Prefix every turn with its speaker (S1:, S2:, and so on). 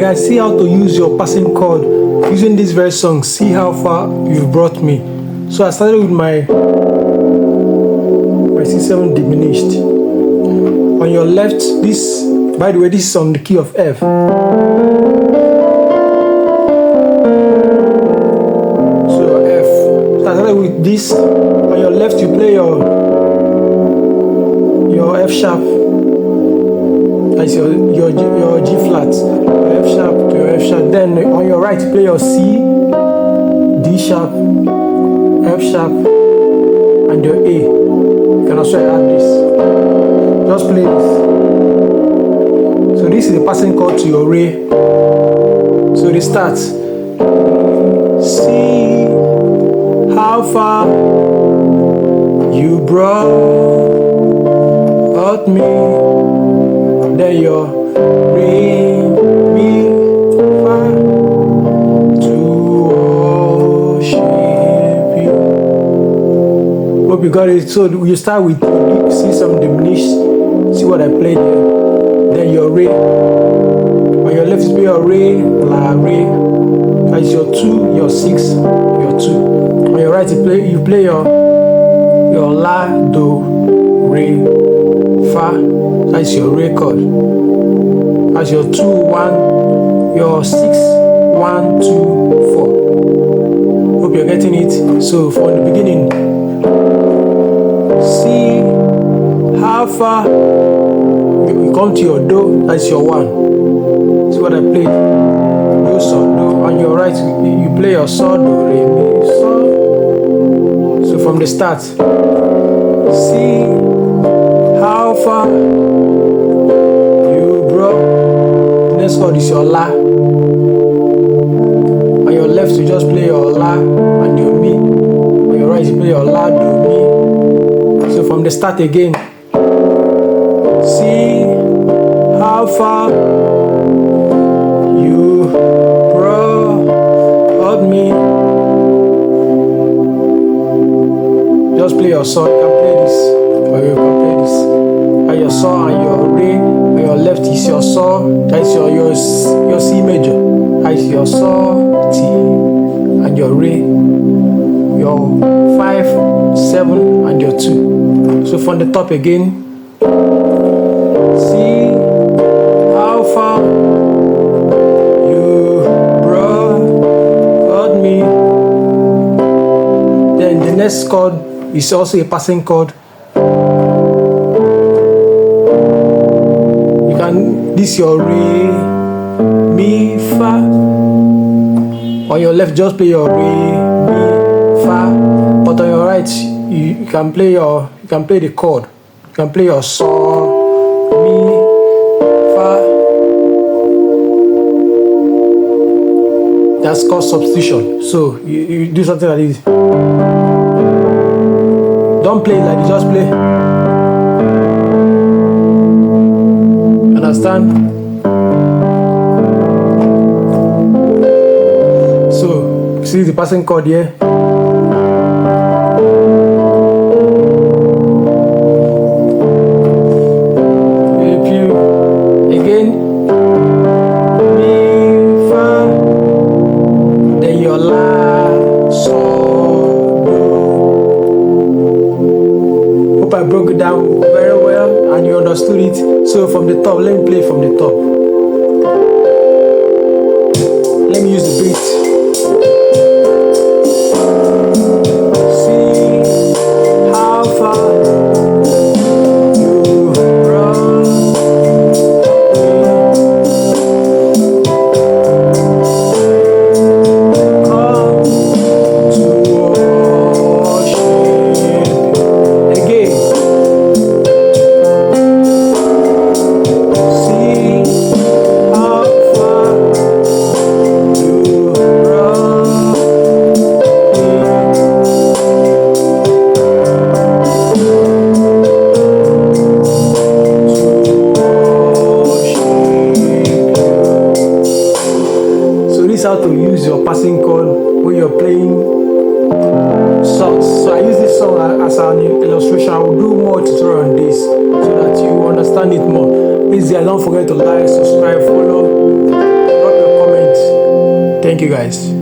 S1: Alright guys, see how to use your passing chord using this very song. See how far you've brought me. So I started with my C7 diminished. On your left, this, by the way, this is on the key of F. So F. So I started with this. On your left, you play your F sharp. That's your G flat. Your F sharp to your F sharp. Then on your right, you play your C, D sharp, F sharp, and your A. You can also add this. Just play this. So this is the passing chord to your Re. So they start. See how far you brought me. Then your Re, Mi, Fa, to worship you. Hope you got it. So you start with see some diminished. See what I played here. Then your Re. On your left is your Re, La, Re. That's your 2, your 6, your 2. On your right you play your La, Do, Re, Fa. That's your Re chord. That's your 2, 1, your 6, 1, 2, 4. Hope you're getting it. So from the beginning, see how far you come to your Do. That's your 1. See what I played. Do, So, Do. On your right, you play your So, Do, Re, Mi, So. So from the start, see how far you brought. The next chord is your La. On your left, you just play your La and your Mi. On your right, you play your La, Do, Mi. So from the start again, see how far you brought me. Just play your So. You can play this, or you can play this. And your So and your Re. On your left is your So. That's your C major. That's your So, T, and your Re. Your 5, 7, and your 2. So from the top again, see how far you brought me. Then the next chord is also a passing chord. You can, this your Re, Mi, Fa. On your left, just play your Re, Mi, Fa. But on your right, you can play the chord. You can play your So, Mi, Fa. That's called substitution. So you do something like this. Don't play like this, just play. Understand? So see the passing chord here. I broke it down very well and you understood it. So from the top, let me play from the top. Let me use the beat. See how far you brought me. Come to worship again. How to use your passing chord when you're playing songs. So I use this song as an illustration. I will do more tutorial on this so that you understand it more. Please, don't forget to like, subscribe, follow. Thank you guys.